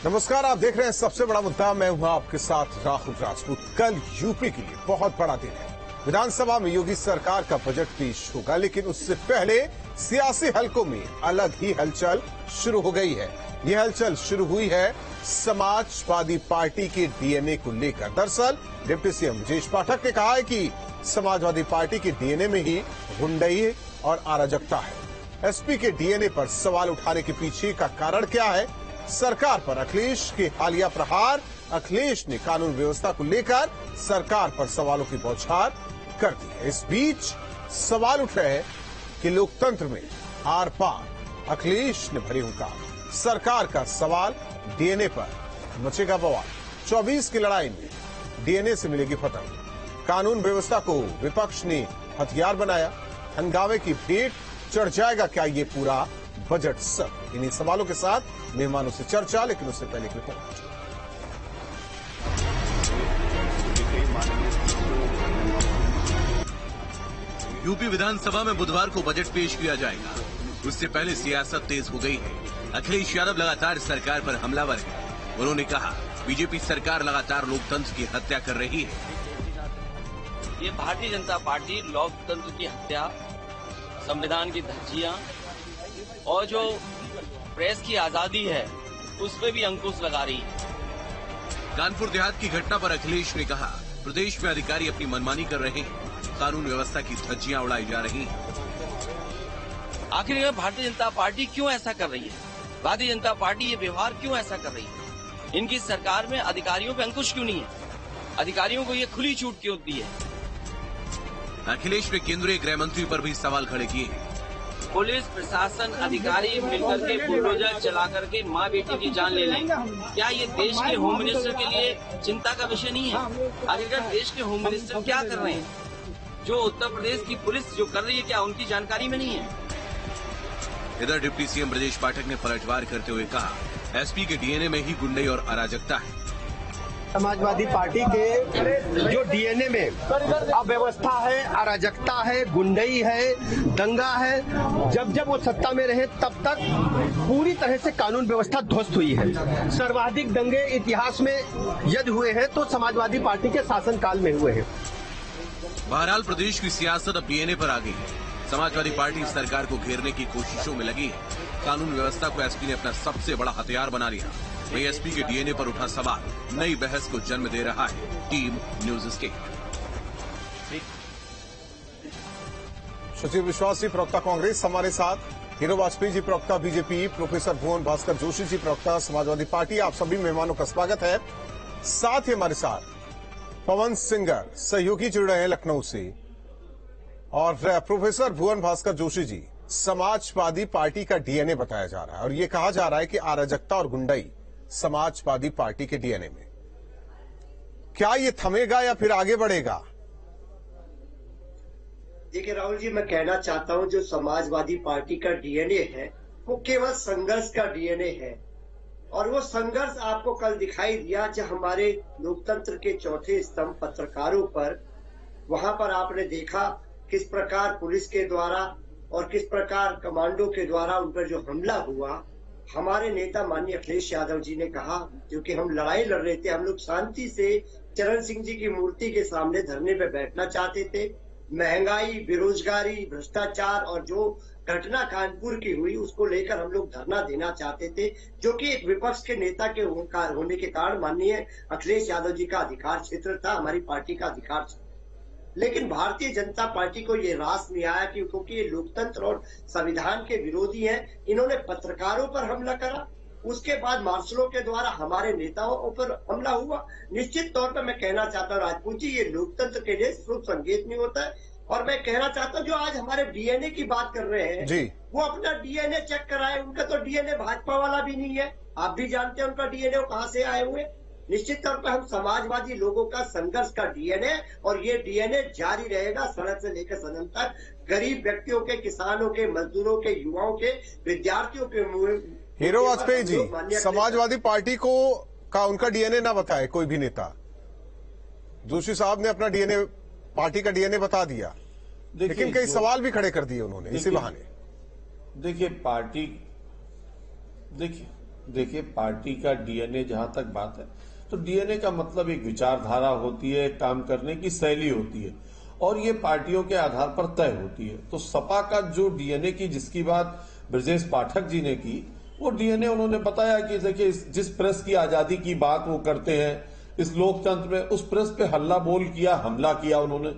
नमस्कार, आप देख रहे हैं सबसे बड़ा मुद्दा। मैं हूं आपके साथ राहुल राजपूत। कल यूपी के लिए बहुत बड़ा दिन है। विधानसभा में योगी सरकार का बजट पेश होगा, लेकिन उससे पहले सियासी हलकों में अलग ही हलचल शुरू हो गई है। यह हलचल शुरू हुई है समाजवादी पार्टी के डीएनए को लेकर। दरअसल डिप्टी सीएम ब्रजेश पाठक ने कहा है कि समाजवादी पार्टी के डीएनए में ही गुंडई और अराजकता है। एसपी के डीएनए पर सवाल उठाने के पीछे का कारण क्या है? सरकार पर अखिलेश के हालिया प्रहार। अखिलेश ने कानून व्यवस्था को लेकर सरकार पर सवालों की बौछार कर दी है। इस बीच सवाल उठ रहे हैं कि लोकतंत्र में आर पार। अखिलेश ने भरी हुंकार। सरकार का सवाल डीएनए पर मचेगा बवाल। 24 की लड़ाई में डीएनए से मिलेगी फतह। कानून व्यवस्था को विपक्ष ने हथियार बनाया। हंगामे की भेंट चढ़ जाएगा क्या ये पूरा बजट सत्र? इन्हीं सवालों के साथ मेहमानों से चर्चा, लेकिन उससे पहले रिपोर्ट। यूपी विधानसभा में बुधवार को बजट पेश किया जाएगा। उससे पहले सियासत तेज हो गई है। अखिलेश यादव लगातार सरकार पर हमलावर है। उन्होंने कहा, बीजेपी सरकार लगातार लोकतंत्र की हत्या कर रही है। ये भारतीय जनता पार्टी लोकतंत्र की हत्या, संविधान की धज्जियां और जो प्रेस की आजादी है उस पर भी अंकुश लगा रही है। कानपुर देहात की घटना पर अखिलेश ने कहा, प्रदेश में अधिकारी अपनी मनमानी कर रहे हैं। कानून व्यवस्था की धज्जियां उड़ाई जा रही हैं। आखिर भारतीय जनता पार्टी क्यों ऐसा कर रही है? भारतीय जनता पार्टी ये व्यवहार क्यों ऐसा कर रही है? इनकी सरकार में अधिकारियों पे अंकुश क्यों नहीं है? अधिकारियों को ये खुली छूट क्यों दी है? अखिलेश ने केंद्रीय गृह मंत्री पर भी सवाल खड़े किए हैं। पुलिस प्रशासन अधिकारी मिलकर के बुलडोजर चला करके माँ बेटी की जान ले लें, क्या ये देश के होम मिनिस्टर के लिए चिंता का विषय नहीं है? आखिर देश के होम मिनिस्टर क्या कर रहे हैं? जो उत्तर प्रदेश की पुलिस जो कर रही है, क्या उनकी जानकारी में नहीं है? इधर डिप्टी सीएम ब्रजेश पाठक ने पलटवार करते हुए कहा, एसपी के डीएनए में ही गुंडई और अराजकता है। समाजवादी पार्टी के जो डीएनए में अव्यवस्था है, अराजकता है, गुंडई है, दंगा है, जब वो सत्ता में रहे तब तक पूरी तरह से कानून व्यवस्था ध्वस्त हुई है। सर्वाधिक दंगे इतिहास में यदि हुए हैं तो समाजवादी पार्टी के शासनकाल में हुए हैं। बहरहाल प्रदेश की सियासत अब डीएनए पर आ गई है। समाजवादी पार्टी सरकार को घेरने की कोशिशों में लगी है। कानून व्यवस्था को एसपी ने अपना सबसे बड़ा हथियार बना लिया। वही एसपी के डीएनए पर उठा सवाल नई बहस को जन्म दे रहा है। Team news state. सचिव विश्वास जी प्रवक्ता कांग्रेस हमारे साथ, हीरो वाजपेयी जी प्रवक्ता बीजेपी, प्रोफेसर भुवन भास्कर जोशी जी प्रवक्ता समाजवादी पार्टी। आप सभी मेहमानों का स्वागत है। साथ ही हमारे साथ पवन सिंगर सहयोगी जुड़ रहे हैं लखनऊ से, और प्रोफेसर भुवन भास्कर जोशी जी। समाजवादी पार्टी का डीएनए बताया जा रहा है और ये कहा जा रहा है कि अराजकता और गुंडई समाजवादी पार्टी के डीएनए में। क्या ये थमेगा या फिर आगे बढ़ेगा? देखिए राहुल जी, मैं कहना चाहता हूं जो समाजवादी पार्टी का डीएनए है वो केवल संघर्ष का डीएनए है, और वो संघर्ष आपको कल दिखाई दिया जब हमारे लोकतंत्र के चौथे स्तंभ पत्रकारों पर, वहां पर आपने देखा किस प्रकार पुलिस के द्वारा और किस प्रकार कमांडो के द्वारा उन पर जो हमला हुआ। हमारे नेता माननीय अखिलेश यादव जी ने कहा, क्योंकि हम लड़ाई लड़ रहे थे, हम लोग शांति से चरण सिंह जी की मूर्ति के सामने धरने पे बैठना चाहते थे। महंगाई, बेरोजगारी, भ्रष्टाचार और जो घटना कानपुर की हुई उसको लेकर हम लोग धरना देना चाहते थे, जो कि एक विपक्ष के नेता के होने के कारण माननीय अखिलेश यादव जी का अधिकार क्षेत्र था, हमारी पार्टी का अधिकार क्षेत्र। लेकिन भारतीय जनता पार्टी को ये रास नहीं आया कि क्योंकि ये लोकतंत्र और संविधान के विरोधी हैं, इन्होंने पत्रकारों पर हमला करा। उसके बाद मार्शलों के द्वारा हमारे नेताओं पर हमला हुआ। निश्चित तौर पर मैं कहना चाहता हूँ राजपूत जी, ये लोकतंत्र के लिए शुभ संकेत नहीं होता है। और मैं कहना चाहता हूँ जो आज हमारे डीएनए की बात कर रहे हैं जी, वो अपना डीएनए चेक कराए। उनका तो डीएनए भाजपा वाला भी नहीं है, आप भी जानते हैं उनका डीएनए कहाँ से आए हुए। निश्चित तौर पर हम समाजवादी लोगों का संघर्ष का डीएनए, और ये डीएनए जारी रहेगा सड़क से लेकर सदन तक। गरीब व्यक्तियों के, किसानों के, मजदूरों के, युवाओं के, विद्यार्थियों के हीरो वाजपेयी जी, समाजवादी पार्टी को का उनका डीएनए ना बताए कोई भी नेता। जोशी साहब ने अपना डीएनए, पार्टी का डीएनए बता दिया, लेकिन कई सवाल भी खड़े कर दिए उन्होंने इसी बहाने। देखिए पार्टी, देखिए देखिए, पार्टी का डीएनए जहां तक बात है, तो डीएनए का मतलब एक विचारधारा होती है, काम करने की शैली होती है, और ये पार्टियों के आधार पर तय होती है। तो सपा का जो डीएनए की जिसकी बात ब्रजेश पाठक जी ने की, वो डीएनए उन्होंने बताया कि देखिए, जिस प्रेस की आजादी की बात वो करते हैं इस लोकतंत्र में, उस प्रेस पे हल्ला बोल किया, हमला किया उन्होंने।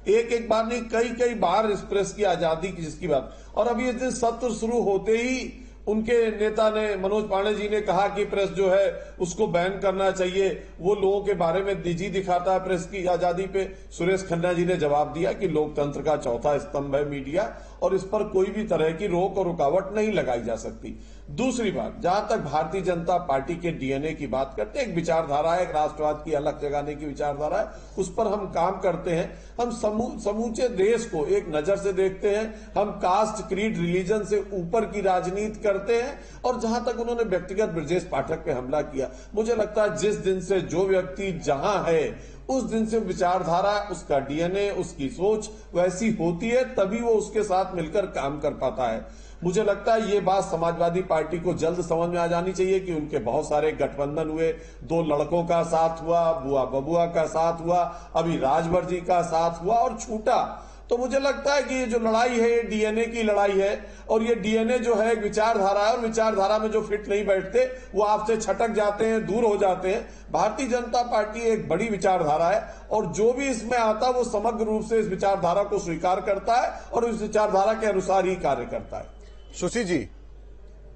एक बार नहीं, कई बार इस प्रेस की आजादी की जिसकी बात। और अभी इस दिन सत्र शुरू होते ही उनके नेता ने, मनोज पांडे जी ने कहा कि प्रेस जो है उसको बैन करना चाहिए, वो लोगों के बारे में निजी दिखाता है प्रेस की आजादी पे। सुरेश खन्ना जी ने जवाब दिया कि लोकतंत्र का चौथा स्तंभ है मीडिया, और इस पर कोई भी तरह की रोक और रुकावट नहीं लगाई जा सकती। दूसरी बात, जहां तक भारतीय जनता पार्टी के डीएनए की बात करते हैं, एक विचारधारा है, एक राष्ट्रवाद की अलग जगाने की विचारधारा है, उस पर हम काम करते हैं। हम समूचे देश को एक नजर से देखते हैं, हम कास्ट, क्रीड, रिलीजन से ऊपर की राजनीति करते हैं। और जहां तक उन्होंने व्यक्तिगत ब्रजेश पाठक पे हमला किया, मुझे लगता है जिस दिन से जो व्यक्ति जहां है उस दिन से विचारधारा, उसका डीएनए, उसकी सोच वैसी होती है, तभी वो उसके साथ मिलकर काम कर पाता है। मुझे लगता है ये बात समाजवादी पार्टी को जल्द समझ में आ जानी चाहिए कि उनके बहुत सारे गठबंधन हुए, 2 लड़कों का साथ हुआ, बुआ बबुआ का साथ हुआ, अभी राजभर जी का साथ हुआ और छूटा। तो मुझे लगता है कि ये जो लड़ाई है, ये डीएनए की लड़ाई है, और ये डीएनए जो है एक विचारधारा है, और विचारधारा में जो फिट नहीं बैठते वो आपसे छटक जाते हैं, दूर हो जाते हैं। भारतीय जनता पार्टी एक बड़ी विचारधारा है, और जो भी इसमें आता है वो समग्र रूप से इस विचारधारा को स्वीकार करता है और इस विचारधारा के अनुसार ही कार्य करता है। सुशील जी,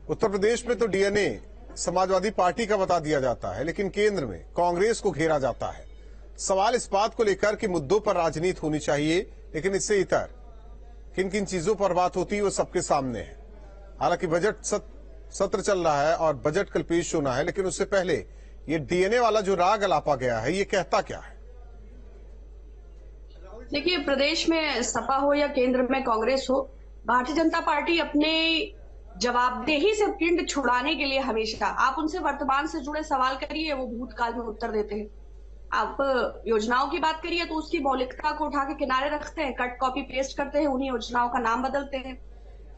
उत्तर प्रदेश में तो डीएनए समाजवादी पार्टी का बता दिया जाता है, लेकिन केंद्र में कांग्रेस को घेरा जाता है। सवाल इस बात को लेकर कि मुद्दों पर राजनीति होनी चाहिए, लेकिन इससे इतर किन किन चीजों पर बात होती है वो सबके सामने है। हालांकि बजट सत्र चल रहा है और बजट कल पेश होना है, लेकिन उससे पहले ये डीएनए वाला जो राग अलापा गया है, ये कहता क्या है? देखिए, प्रदेश में सपा हो या केंद्र में कांग्रेस हो, भारतीय जनता पार्टी अपने जवाबदेही से पिंड छुड़ाने के लिए हमेशा, आप उनसे वर्तमान से जुड़े सवाल करिए, वो भूतकाल में उत्तर देते हैं। आप योजनाओं की बात करिए तो उसकी मौलिकता को उठा के किनारे रखते हैं, कट कॉपी पेस्ट करते हैं, उन्हीं योजनाओं का नाम बदलते हैं।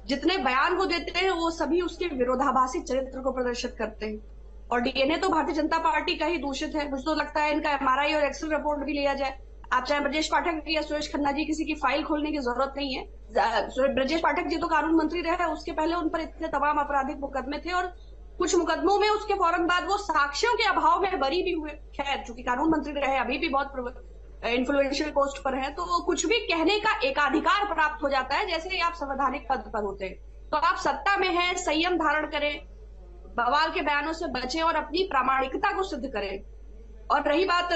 जितने बयान वो देते हैं वो सभी उसके विरोधाभासी चरित्र को प्रदर्शित करते हैं। और डीएनए तो भारतीय जनता पार्टी का ही दूषित है। मुझे तो लगता है इनका एमआरआई और एक्सेल रिपोर्ट भी लिया जाए। आप चाहे ब्रजेश पाठक या सुरेश खन्ना जी, किसी की फाइल खोलने की जरूरत नहीं है। ब्रजेश पाठक जी तो कानून मंत्री रहे, उसके पहले उन पर इतने तमाम आपराधिक मुकदमे थे, और कुछ मुकदमों में उसके फौरन बाद वो साक्ष्यों के अभाव में बरी भी हुए। खैर, चूंकि कानून मंत्री रहे, अभी भी बहुत इन्फ्लुएंशियल पोस्ट पर हैं, तो कुछ भी कहने का एकाधिकार प्राप्त हो जाता है जैसे ही आप संवैधानिक पद पर होते हैं। तो आप सत्ता में हैं, संयम धारण करें, बवाल के बयानों से बचें और अपनी प्रामाणिकता को सिद्ध करें। और रही बात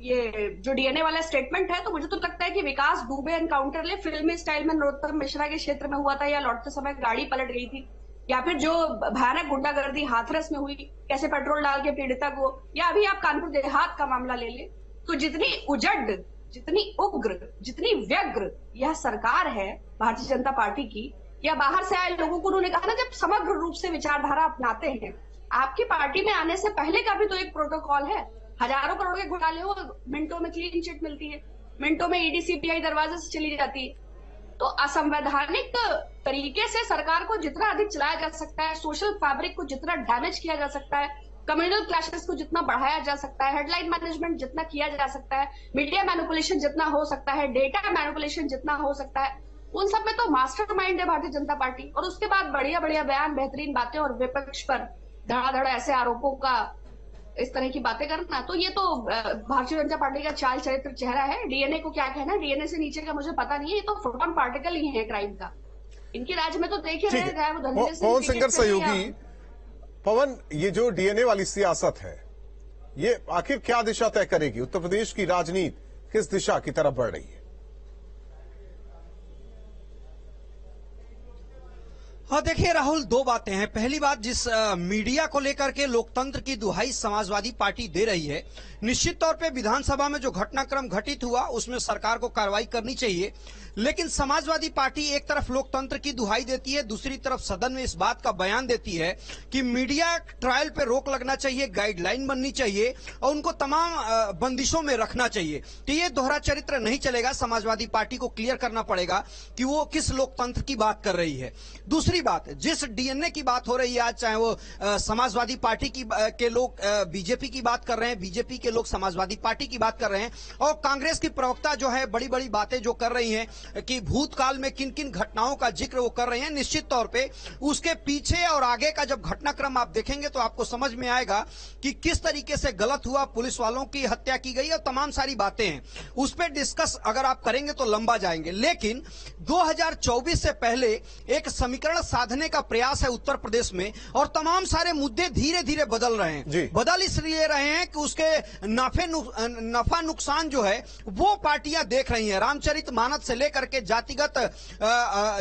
ये जो डीएनए वाला स्टेटमेंट है, तो मुझे तो लगता है कि विकास दुबे एनकाउंटर ले फिल्मी स्टाइल में नरोत्तम मिश्रा के क्षेत्र में हुआ था, या लौटते समय गाड़ी पलट गई थी, या फिर जो भयानक गुंडागर्दी हाथरस में हुई, कैसे पेट्रोल डाल के पीड़िता को, या अभी आप कानपुर देहात का मामला ले लें, तो जितनी उजड़, जितनी उग्र, जितनी व्यग्र यह सरकार है भारतीय जनता पार्टी की, या बाहर से आए लोगों को, उन्होंने कहा ना, जब समग्र रूप से विचारधारा अपनाते हैं। आपकी पार्टी में आने से पहले का भी तो एक प्रोटोकॉल है। हजारों करोड़ के घोटाले हो, मिनटों में क्लीन चिट मिलती है, मिनटों में ईडी सीबीआई दरवाजे से चली जाती है। तो असंवैधानिक तरीके से सरकार को जितना अधिक चलाया जा सकता है, सोशल फैब्रिक को जितना डैमेज किया जा सकता है, कम्युनल क्लैशेस को जितना बढ़ाया जा सकता है, हेडलाइन मैनेजमेंट जितना किया जा सकता है, मीडिया मैनिपुलेशन जितना हो सकता है, डेटा मैनिपुलेशन जितना हो सकता है, उन सब में तो मास्टरमाइंड है भारतीय जनता पार्टी। और उसके बाद बढ़िया बढ़िया बयान, बेहतरीन बातें, और विपक्ष पर धड़ाधड़ ऐसे आरोपों का, इस तरह की बातें करना, तो ये तो भारतीय जनता पार्टी का चाल चरित्र चेहरा है। डीएनए को क्या कहना है, डीएनए से नीचे का मुझे पता नहीं है, ये तो फोटोन पार्टिकल ही है क्राइम का। इनके राज्य में तो देखिए रहे, पवन सिंगर सहयोगी, पवन, ये जो डीएनए वाली सियासत है, ये आखिर क्या दिशा तय करेगी? उत्तर प्रदेश की राजनीति किस दिशा की तरफ बढ़ रही है? हाँ, देखिए राहुल, 2 बातें हैं। पहली बात, जिस मीडिया को लेकर के लोकतंत्र की दुहाई समाजवादी पार्टी दे रही है, निश्चित तौर पे विधानसभा में जो घटनाक्रम घटित हुआ उसमें सरकार को कार्रवाई करनी चाहिए। लेकिन समाजवादी पार्टी एक तरफ लोकतंत्र की दुहाई देती है, दूसरी तरफ सदन में इस बात का बयान देती है कि मीडिया ट्रायल पे रोक लगना चाहिए, गाइडलाइन बननी चाहिए और उनको तमाम बंदिशों में रखना चाहिए। तो ये दोहरा चरित्र नहीं चलेगा। समाजवादी पार्टी को क्लियर करना पड़ेगा कि वो किस लोकतंत्र की बात कर रही है। दूसरी बात, जिस डीएनए की बात हो रही है आज, चाहे वो समाजवादी पार्टी के लोग बीजेपी की बात कर रहे हैं, बीजेपी के लोग समाजवादी पार्टी की बात कर रहे हैं, और कांग्रेस की प्रवक्ता जो है बड़ी बड़ी बातें जो कर रही हैं कि भूतकाल में किन किन घटनाओं का जिक्र वो कर रहे हैं, निश्चित तौर पे उसके पीछे और आगे का जब घटनाक्रम आप देखेंगे तो आपको समझ में आएगा कि किस तरीके से गलत हुआ, पुलिस वालों की हत्या की गई और तमाम सारी बातें हैं। उस पर डिस्कस अगर आप करेंगे तो लंबा जाएंगे, लेकिन 2024 से पहले एक समीकरण साधने का प्रयास है उत्तर प्रदेश में, और तमाम सारे मुद्दे धीरे धीरे बदल रहे हैं। बदल इसलिए रहे हैं कि उसके नफा नुकसान जो है वो पार्टियां देख रही हैं। रामचरितमानस से लेकर के जातिगत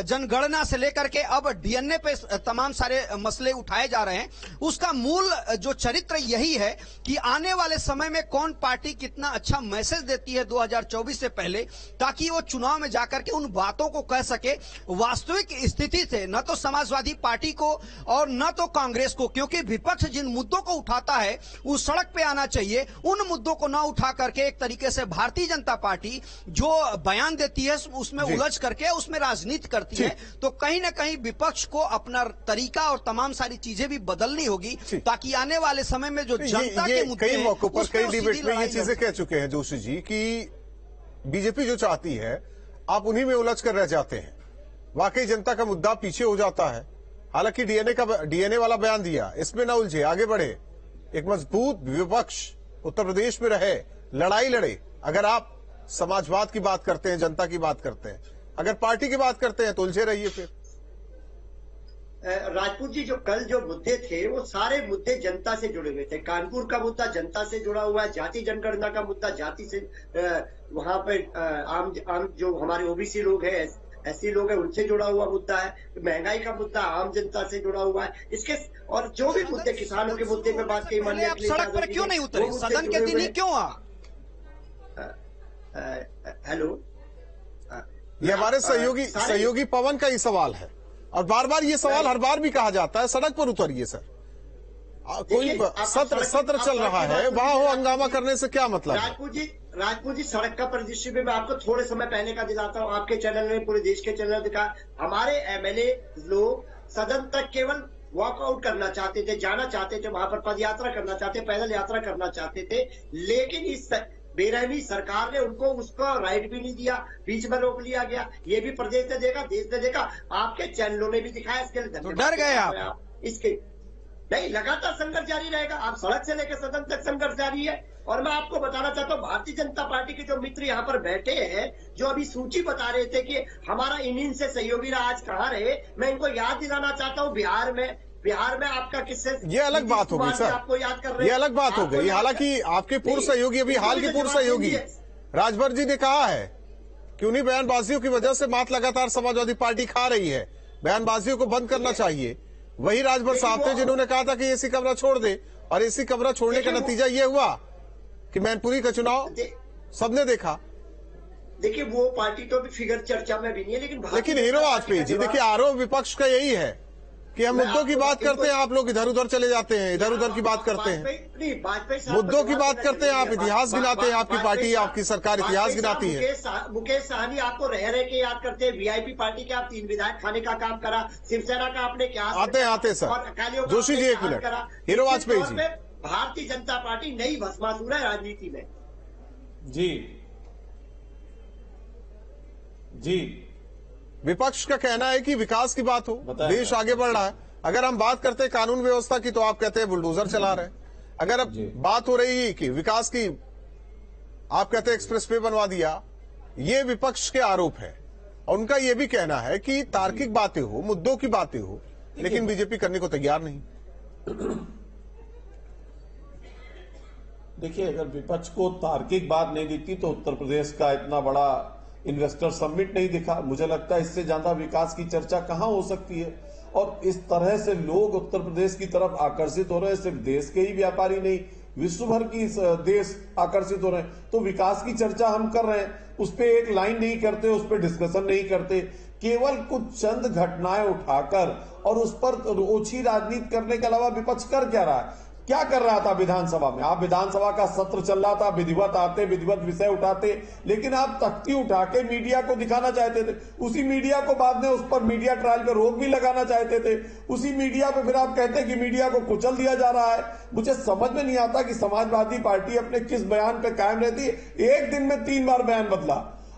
जनगणना से लेकर के अब डीएनए पे तमाम सारे मसले उठाए जा रहे हैं। उसका मूल जो चरित्र यही है कि आने वाले समय में कौन पार्टी कितना अच्छा मैसेज देती है 2024 से पहले, ताकि वो चुनाव में जाकर के उन बातों को कह सके वास्तविक स्थिति से, न तो समाजवादी पार्टी को और न तो कांग्रेस को, क्योंकि विपक्ष जिन मुद्दों को उठाता है वो सड़क पे आना चाहिए। उन मुद्दों को न उठा करके एक तरीके से भारतीय जनता पार्टी जो बयान देती है उसमें उलझ करके उसमें राजनीति करती है। तो कहीं ना कहीं विपक्ष को अपना तरीका और तमाम सारी चीजें भी बदलनी होगी, ताकि आने वाले समय में जो जनता के मुद्दे कई मौकों पर कई डिबेट में ये चीजें कह चुके हैं जोशी जी कि बीजेपी जो चाहती है आप उन्हीं में उलझ कर रह जाते हैं। वाकई जनता का मुद्दा पीछे हो जाता है। हालांकि डीएनए वाला बयान दिया, इसमें ना उलझे, आगे बढ़े, एक मजबूत विपक्ष उत्तर प्रदेश में रहे, लड़ाई लड़े। अगर आप समाजवाद की बात करते हैं, जनता की बात करते हैं, अगर पार्टी की बात करते हैं तो उलझे रहिए। फिर राजपूत जी, जो कल जो मुद्दे थे वो सारे मुद्दे जनता से जुड़े हुए थे। कानपुर का मुद्दा जनता से जुड़ा हुआ है, जाति जनगणना का मुद्दा जाति से, वहां पे आम जो हमारे ओबीसी लोग हैं, ऐसे लोग हैं, उनसे जुड़ा हुआ मुद्दा है। महंगाई का मुद्दा आम जनता से जुड़ा हुआ है। इसके और जो भी मुद्दे, किसानों के मुद्दे पे बात की, माननीय आप सड़क पर क्यों नहीं उतरे? सदन के दिन ही क्यों हेलो, ये हमारे सहयोगी पवन का ही सवाल है, और बार बार ये सवाल हर बार भी कहा जाता है, सड़क पर उतरिए सर। कोई सत्र चल रहा है, वहां हो हंगामा करने से क्या मतलब? राजपूत जी, सड़क का परिदृश्य भी मैं आपको थोड़े समय पहले का दिलाता हूँ। आपके चैनल ने, पूरे देश के चैनल दिखा, हमारे एमएलए लोग सदन तक केवल वॉकआउट करना चाहते थे, जाना चाहते थे, वहां पर पद यात्रा करना चाहते, पैदल यात्रा करना चाहते थे, लेकिन इस बेरहमी सरकार ने उनको उसका राइट भी नहीं दिया, बीच में रोक लिया गया। ये भी प्रदेश ने देखा, देश ने देखा, आपके चैनलों ने भी दिखाया। इसके लिए तो डर गए आप? इसके नहीं, लगातार संघर्ष जारी रहेगा। आप सड़क से लेकर सदन तक संघर्ष जारी है। और मैं आपको बताना चाहता हूँ, भारतीय जनता पार्टी के जो मित्र यहाँ पर बैठे हैं, जो अभी सूची बता रहे थे कि हमारा इन से सहयोगी आज कहाँ रहे, मैं इनको याद दिलाना चाहता हूँ, बिहार में आपका किससे, ये अलग बात हो गई सर, आपको याद कर रहे हैं, ये अलग बात हो गई। हालांकि आपके पूर्व सहयोगी, अभी हाल के पूर्व सहयोगी राजभर जी ने कहा है कि उन्हीं बयानबाजियों की वजह से मात लगातार समाजवादी पार्टी खा रही है, बयानबाजियों को बंद करना चाहिए। वही राजभर साहब थे जिन्होंने कहा था कि एसी कमरा छोड़ दे, और एसी कमरा छोड़ने का नतीजा ये हुआ कि मैनपुरी का चुनाव सबने देखा। देखिए, वो पार्टी तो भी फिगर चर्चा में भी नहीं है, लेकिन हीरो वाजपेयी जी, देखिए आरोप विपक्ष का यही है कि हम मुद्दों की बात करते हैं, आप लोग इधर उधर चले जाते हैं, इधर उधर की बात करते हैं, मुद्दों की बात करते हैं, आप इतिहास गिनाते हैं, आपकी पार्टी, आपकी सरकार इतिहास गिनाती है। मुकेश सहनी आपको रह के याद करते हैं, वीआईपी पार्टी के आप 3 विधायक खाने का काम करा, शिवसेना का आपने क्या आते sir. Joshi ji, 1 minute, hero Vajpayee ji, Bharatiya Janata party नई भस्मासुर है राजनीति में। जी, विपक्ष का कहना है कि विकास की बात हो, देश आगे बढ़ रहा है। अगर हम बात करते हैं कानून व्यवस्था की, तो आप कहते हैं बुलडोजर चला रहे हैं। अगर अब बात हो रही है कि विकास की, आप कहते हैं एक्सप्रेस वे बनवा दिया। ये विपक्ष के आरोप है, और उनका यह भी कहना है कि तार्किक बातें हो, मुद्दों की बातें हो, लेकिन बीजेपी करने को तैयार नहीं। देखिए, अगर विपक्ष को तार्किक बात नहीं दिखती तो उत्तर प्रदेश का इतना बड़ा इन्वेस्टर समिट नहीं दिखा। मुझे लगता है इससे ज्यादा विकास की चर्चा कहां हो सकती है। और इस तरह से लोग उत्तर प्रदेश की तरफ आकर्षित हो रहे हैं, सिर्फ देश के ही व्यापारी नहीं, विश्व भर की देश आकर्षित हो रहे हैं। तो विकास की चर्चा हम कर रहे हैं, उस पर एक लाइन नहीं करते, उस पर डिस्कशन नहीं करते, केवल कुछ चंद घटनाएं उठाकर और उस पर ओछी राजनीति करने के अलावा विपक्ष कर क्या रहा है? क्या कर रहा था विधानसभा में? आप विधानसभा का सत्र चल रहा था, विधिवत आते, विधिवत विषय उठाते, लेकिन आप तख्ती उठा के मीडिया को दिखाना चाहते थे। उसी मीडिया को बाद में उस पर मीडिया ट्रायल पे रोक भी लगाना चाहते थे। उसी मीडिया पे फिर आप कहते कि मीडिया को कुचल दिया जा रहा है। मुझे समझ में नहीं आता कि समाजवादी पार्टी अपने किस बयान पे कायम रहती है। एक दिन में 3 बार बयान बदला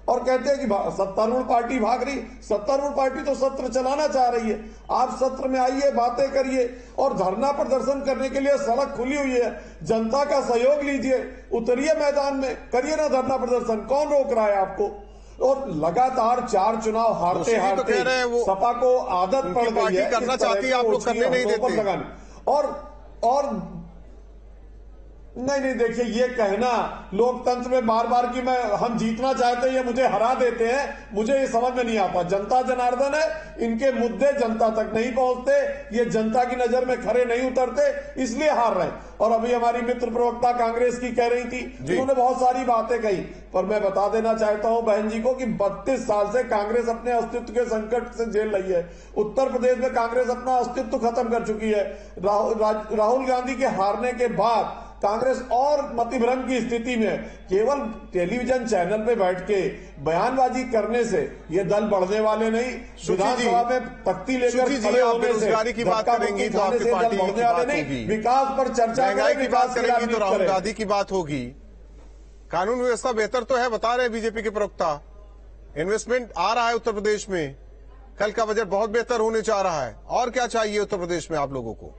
और कहते हैं कि सत्तारूढ़ पार्टी भाग रही। सत्तारूढ़ पार्टी तो सत्र चलाना चाह रही है। आप सत्र में आइए, बातें करिए और धरना प्रदर्शन करने के लिए सड़क खुली हुई है। जनता का सहयोग लीजिए, उतरिए मैदान में, करिए ना धरना प्रदर्शन। कौन रोक रहा है आपको? और लगातार 4 चुनाव हारते हारते सपा को आदत पड़ गई है करना चाहती है, आप लोग करने नहीं देते। और नहीं, देखिए, ये कहना लोकतंत्र में बार बार कि हम जीतना चाहते हैं, ये मुझे हरा देते हैं, मुझे ये समझ में नहीं आता। जनता जनार्दन है, इनके मुद्दे जनता तक नहीं पहुंचते, ये जनता की नजर में खरे नहीं उतरते, इसलिए हार रहे हैं। और अभी हमारी मित्र प्रवक्ता कांग्रेस की कह रही थी, उन्होंने बहुत सारी बातें कही, पर मैं बता देना चाहता हूं बहन जी को कि 32 साल से कांग्रेस अपने अस्तित्व के संकट से झेल रही है। उत्तर प्रदेश में कांग्रेस अपना अस्तित्व खत्म कर चुकी है। राहुल गांधी के हारने के बाद कांग्रेस और मतिभ्रम की स्थिति में केवल टेलीविजन चैनल पे बैठ के बयानबाजी करने से ये दल बढ़ने वाले नहीं। विधानसभा में तख्ती लेकर खड़े होने से बेरोजगारी की बात करेंगी तो आपकी पार्टी की बात होगी, विकास पर चर्चा महंगाई की बात करेंगी तो राहुल गांधी की बात होगी। कानून व्यवस्था बेहतर तो है, बता रहे बीजेपी के प्रवक्ता। इन्वेस्टमेंट आ रहा है उत्तर प्रदेश में, कल का बजट बहुत बेहतर होने जा रहा है। और क्या चाहिए उत्तर प्रदेश में आप लोगों को?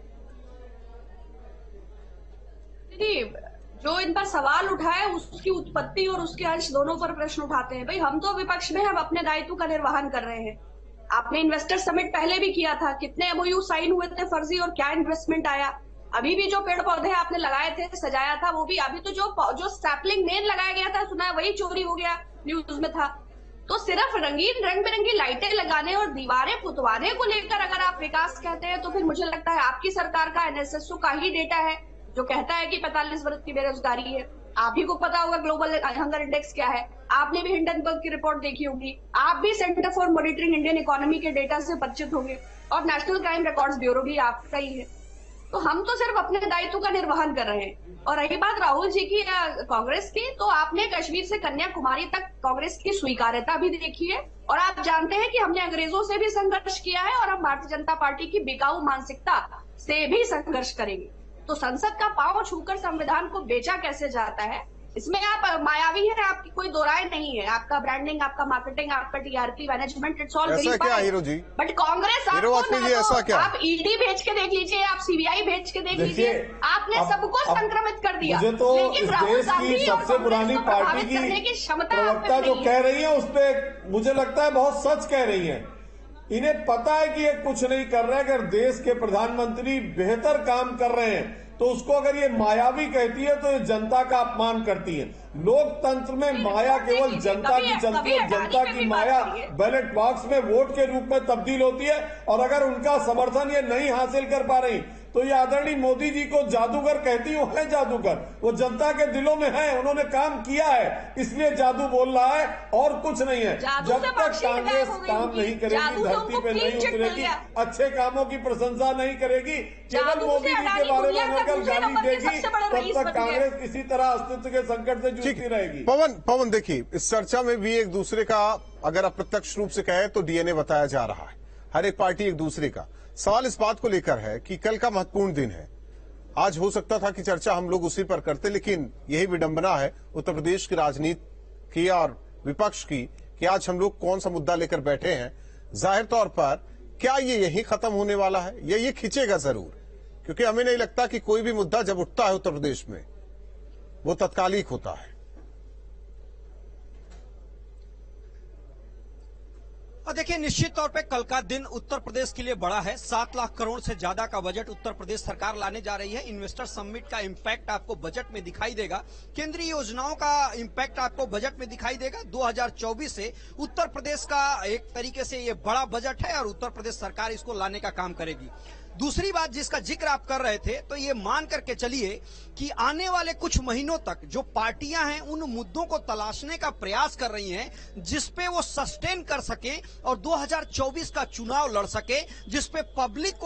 जो इन पर सवाल उठाए उसकी उत्पत्ति और उसके अंश दोनों पर प्रश्न उठाते हैं। भाई, हम तो विपक्ष में हम अपने दायित्व का निर्वहन कर रहे हैं। आपने इन्वेस्टर समिट पहले भी किया था, कितने एमओयू साइन हुए थे फर्जी और क्या इन्वेस्टमेंट आया। अभी भी जो पेड़ पौधे आपने लगाए थे, सजाया था, वो भी अभी तो जो सैपलिंग मेन लगाया गया था, सुना है वही चोरी हो गया, न्यूज में था। तो सिर्फ रंग बिरंगी लाइटें लगाने और दीवारें पुतवाने को लेकर अगर आप विकास कहते हैं तो फिर मुझे लगता है आपकी सरकार का एनएसएसओ का ही डेटा है जो कहता है कि 45 वर्ष की बेरोजगारी है। आप ही को पता होगा ग्लोबल हंगर इंडेक्स क्या है, आपने भी हिंडनबर्ग की रिपोर्ट देखी होगी, आप भी centre for monitoring Indian economy के डेटा से परिचित होंगे और नेशनल क्राइम रिकॉर्ड्स ब्यूरो भी आपका ही है। तो हम तो सिर्फ अपने दायित्व का निर्वहन कर रहे हैं। और रही बात राहुल जी की या कांग्रेस की, तो आपने कश्मीर से कन्याकुमारी तक कांग्रेस की स्वीकार्यता भी देखी है और आप जानते हैं कि हमने अंग्रेजों से भी संघर्ष किया है और हम भारतीय जनता पार्टी की बिकाऊ मानसिकता से भी संघर्ष करेंगे। तो संसद का पांव छूकर संविधान को बेचा कैसे जाता है, इसमें आप मायावी हैं, आपकी कोई दो राय नहीं है। आपका ब्रांडिंग, आपका मार्केटिंग, आपका TRP management, it's all very fine. Hero ji, but Congress ऐसा क्या? आप ईडी भेज के देख लीजिए, आप सीबीआई भेज के देख लीजिए, आपने सबको संक्रमित कर दिया। तो लेकिन राहुल गांधी सबसे पुरानी पार्टी की प्रवक्ता जो कह रही है उस पर मुझे लगता है बहुत सच कह रही है। इन्हें पता है कि ये कुछ नहीं कर रहे। अगर देश के प्रधानमंत्री बेहतर काम कर रहे हैं तो उसको अगर ये मायावी कहती है तो ये जनता का अपमान करती है। लोकतंत्र में माया केवल जनता की चलती है। जनता की माया बैलेट बॉक्स में वोट के रूप में तब्दील होती है और अगर उनका समर्थन ये नहीं हासिल कर पा रही तो ये आदरणीय मोदी जी को जादूगर कहती हूँ, है जादूगर। वो जनता के दिलों में है, उन्होंने काम किया है, इसलिए जादू बोल रहा है और कुछ नहीं है। जब तक कांग्रेस काम नहीं करेगी, धरती पे नहीं उतरेगी, अच्छे कामों की प्रशंसा नहीं करेगी, केवल मोदी जी के बारे में अगर गाली देगी, तब तक कांग्रेस इसी तरह अस्तित्व के संकट से जूझती रहेगी। पवन देखिए, इस चर्चा में भी एक दूसरे का अगर अप्रत्यक्ष रूप से कहे तो डीएनए बताया जा रहा है। हर एक पार्टी एक दूसरे का। सवाल इस बात को लेकर है कि कल का महत्वपूर्ण दिन है। आज हो सकता था कि चर्चा हम लोग उसी पर करते, लेकिन यही विडंबना है उत्तर प्रदेश की राजनीति की और विपक्ष की कि आज हम लोग कौन सा मुद्दा लेकर बैठे हैं। जाहिर तौर पर क्या ये यही खत्म होने वाला है या ये खींचेगा जरूर, क्योंकि हमें नहीं लगता कि कोई भी मुद्दा जब उठता है उत्तर प्रदेश में वो तत्कालिक होता है। और देखिए, निश्चित तौर पे कल का दिन उत्तर प्रदेश के लिए बड़ा है। 7 लाख करोड़ से ज्यादा का बजट उत्तर प्रदेश सरकार लाने जा रही है। इन्वेस्टर समिट का इम्पैक्ट आपको बजट में दिखाई देगा, केंद्रीय योजनाओं का इम्पैक्ट आपको बजट में दिखाई देगा। 2024 से उत्तर प्रदेश का एक तरीके से ये बड़ा बजट है और उत्तर प्रदेश सरकार इसको लाने का काम करेगी। दूसरी बात जिसका जिक्र आप कर रहे थे, तो ये मान करके चलिए कि आने वाले कुछ महीनों तक जो पार्टियां हैं उन मुद्दों को तलाशने का प्रयास कर रही हैं जिसपे वो सस्टेन कर सके और 2024 का चुनाव लड़ सके, जिसपे पब्लिक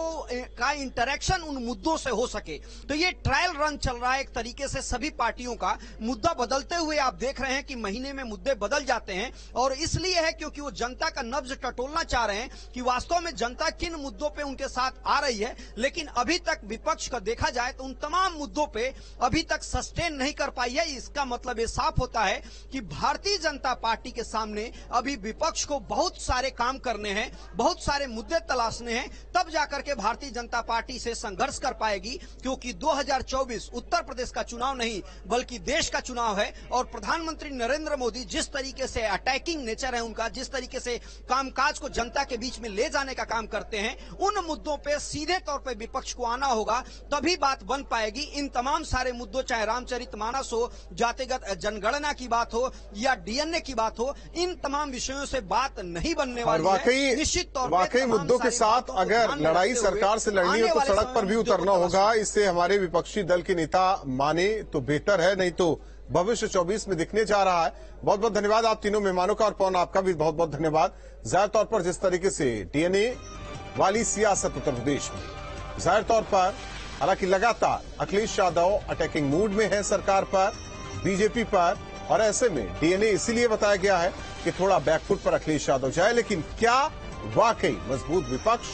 का इंटरेक्शन उन मुद्दों से हो सके। तो ये ट्रायल रन चल रहा है एक तरीके से सभी पार्टियों का। मुद्दा बदलते हुए आप देख रहे हैं कि महीने में मुद्दे बदल जाते हैं, और इसलिए है क्योंकि वो जनता का नब्ज टटोलना चाह रहे हैं कि वास्तव में जनता किन मुद्दों पे उनके साथ आ रही है। लेकिन अभी तक विपक्ष का देखा जाए तो उन तमाम मुद्दों पे अभी तक सस्टेन नहीं कर पाई है। इसका मतलब ये साफ होता है कि भारतीय जनता पार्टी के सामने अभी विपक्ष को बहुत सारे काम करने हैं, बहुत सारे मुद्दे तलाशने हैं, तब जाकर के भारतीय जनता पार्टी से संघर्ष कर पाएगी। क्योंकि 2024 उत्तर प्रदेश का चुनाव नहीं बल्कि देश का चुनाव है, और प्रधानमंत्री नरेंद्र मोदी जिस तरीके से अटैकिंग नेचर है उनका, जिस तरीके से कामकाज को जनता के बीच में ले जाने का काम करते हैं, उन मुद्दों पे सीधे तौर पे विपक्ष को आना होगा, तभी बात बन पाएगी। इन तमाम सारे मुद्दों, चाहे रामचरितमानस हो, जातिगत जनगणना की बात हो या डीएनए की बात हो, इन तमाम विषयों से बात नहीं बनने वाली है। निश्चित तौर पर वाकई मुद्दों के साथ अगर लड़ाई सरकार से लड़नी हो तो सड़क पर भी उतरना होगा। इससे हमारे विपक्षी दल के नेता माने तो बेहतर है, नहीं तो भविष्य 24 में दिखने जा रहा है। बहुत बहुत धन्यवाद आप तीनों मेहमानों का, और पवन आपका भी बहुत बहुत धन्यवाद। जाहिर तौर पर जिस तरीके से डीएनए वाली सियासत उत्तर प्रदेश में, जाहिर तौर पर हालांकि लगातार अखिलेश यादव अटैकिंग मूड में है सरकार पर, बीजेपी पर, और ऐसे में डीएनए इसीलिए बताया गया है कि थोड़ा बैकफुट पर अखिलेश यादव जाए। लेकिन क्या वाकई मजबूत विपक्ष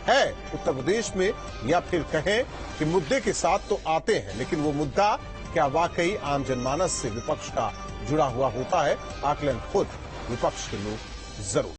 है उत्तर प्रदेश में, या फिर कहें कि मुद्दे के साथ तो आते हैं लेकिन वो मुद्दा क्या वाकई आम जनमानस से विपक्ष का जुड़ा हुआ होता है? आकलन खुद विपक्ष के लोग जरूर